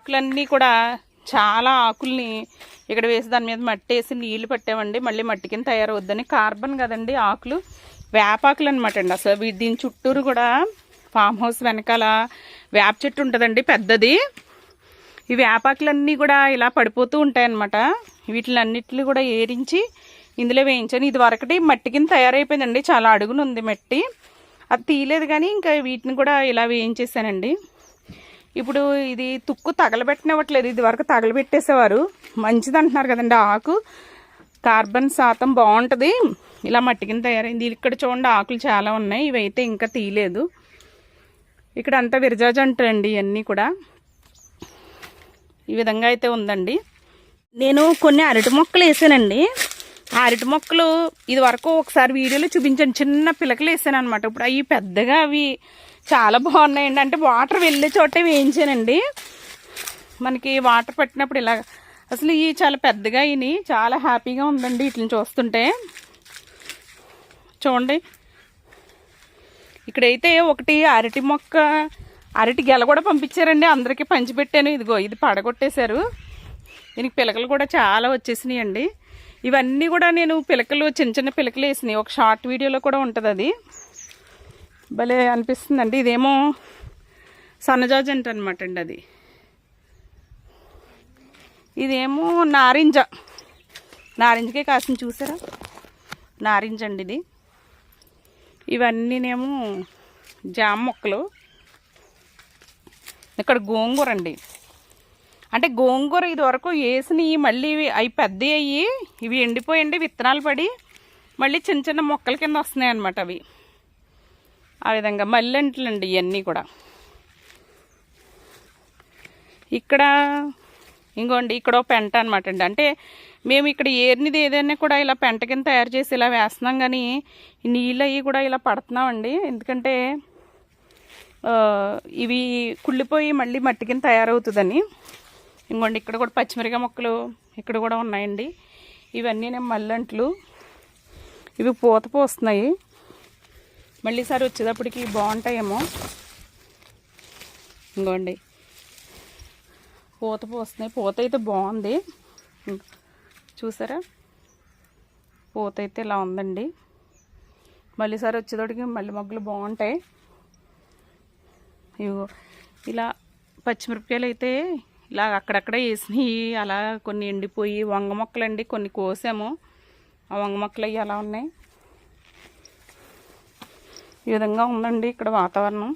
ఆకులన్నీ కూడా చాలా ఆకుల్ని ఇక్కడ వేసి దాని మీద మట్టి వేసి నీళ్లు పెట్టామండి. మళ్ళీ మట్టి కింద తయారవుద్దని. కార్బన్ కదండి ఆకులు, వేపాకులు అనమాట అండి. అసలు దీని చుట్టూరు కూడా ఫామ్ హౌస్ వెనకాల వేప చెట్టు ఉంటుందండి పెద్దది. ఈ వేపాకులన్నీ కూడా ఇలా పడిపోతూ ఉంటాయన్నమాట. వీటిలన్నిటిని కూడా ఏరించి ఇందులో వేయించాను. ఇది వరకటి మట్టి కింద తయారైపోయిందండి. చాలా అడుగునుంది మట్టి, అది తీయలేదు కానీ ఇంకా వీటిని కూడా ఇలా వేయించేసానండి. ఇప్పుడు ఇది తుక్కు తగలబెట్టనివ్వట్లేదు. ఇది వరకు తగలబెట్టేసేవారు. మంచిది అంటున్నారు కదండి ఆకు, కార్బన్ శాతం బాగుంటుంది. ఇలా మట్టి కింద తయారైంది. ఇక్కడ చూడండి ఆకులు చాలా ఉన్నాయి. ఇవైతే ఇంకా తీయలేదు. ఇక్కడ అంతా విరజాజు అంటారండి. ఇవన్నీ కూడా ఈ విధంగా అయితే ఉందండి. నేను కొన్ని అరటి మొక్కలు వేసానండి. ఆ అరటి మొక్కలు ఇది వరకు ఒకసారి వీడియోలో చూపించాను. చిన్న పిలకలు వేసాను అనమాట. ఇప్పుడు అవి పెద్దగా అవి చాలా బాగున్నాయండి. అంటే వాటర్ వెళ్ళే చోటే వేయించానండి. మనకి వాటర్ పట్టినప్పుడు ఇలా అసలు ఇవి చాలా పెద్దగా ఇవి చాలా హ్యాపీగా ఉందండి వీటిని చూస్తుంటే. చూడండి ఇక్కడైతే ఒకటి అరటి మొక్క, అరటి గెల కూడా పంపించారండి. అందరికీ పంచిపెట్టాను. ఇదిగో ఇది పడగొట్టేశారు. దీనికి పిలకలు కూడా చాలా వచ్చేసినాయి అండి. ఇవన్నీ కూడా నేను పిలకలు చిన్న చిన్న పిలకలు వేసినాయి. ఒక షార్ట్ వీడియోలో కూడా ఉంటుంది. అది భలే అనిపిస్తుందండి. ఇదేమో సన్నజాజి అంట అనమాట అండి. అది ఇదేమో నారింజకే కాసింది చూసారా, నారింజ అండి ఇది. ఇవన్నీనేమో జామ మొక్కలు. ఇక్కడ గోంగూర అండి. అంటే గోంగూర ఇది వరకు వేసినవి మళ్ళీ అవి పెద్ద అయ్యి ఇవి ఎండిపోయండి, విత్తనాలు పడి మళ్ళీ చిన్న చిన్న మొక్కల కింద వస్తున్నాయి అన్నమాట. అవి ఆ విధంగా మల్లెంట్లండి ఇవన్నీ కూడా. ఇక్కడ ఇంకోండి ఇక్కడ పెంట అనమాట అండి. అంటే మేము ఇక్కడ ఏరినిది ఏదైనా కూడా ఇలా పెంట కింద తయారు చేసి ఇలా వేస్తున్నాం. కానీ నీళ్ళు అవి కూడా ఇలా పడుతున్నామండి. ఎందుకంటే ఇవి కుళ్ళిపోయి మళ్ళీ మట్టి కింద తయారవుతుందని. ఇంకోండి ఇక్కడ కూడా పచ్చిమిరకాయ మొక్కలు ఇక్కడ కూడా ఉన్నాయండి. ఇవన్నీ నేను మల్లెంట్లు. ఇవి పూత పోస్తున్నాయి. మళ్ళీ సారి వచ్చేటప్పటికి బాగుంటాయేమో. ఇంకోండి పూత పోస్తున్నాయి. పూత అయితే బాగుంది చూసారా. పూత అయితే ఇలా ఉందండి. మళ్ళీ సారి వచ్చేటప్పటికి మళ్ళీ మొగ్గలు బాగుంటాయి. ఇవో ఇలా పచ్చిమిరపకాయలు అయితే ఇలా అక్కడక్కడ వేసినాయి. అలా కొన్ని ఎండిపోయి వంగ మొక్కలండి కొన్ని కోసాము. ఆ వంగ మొక్కలు అవి అలా ఉన్నాయి. ఈ విధంగా ఉందండి ఇక్కడ వాతావరణం.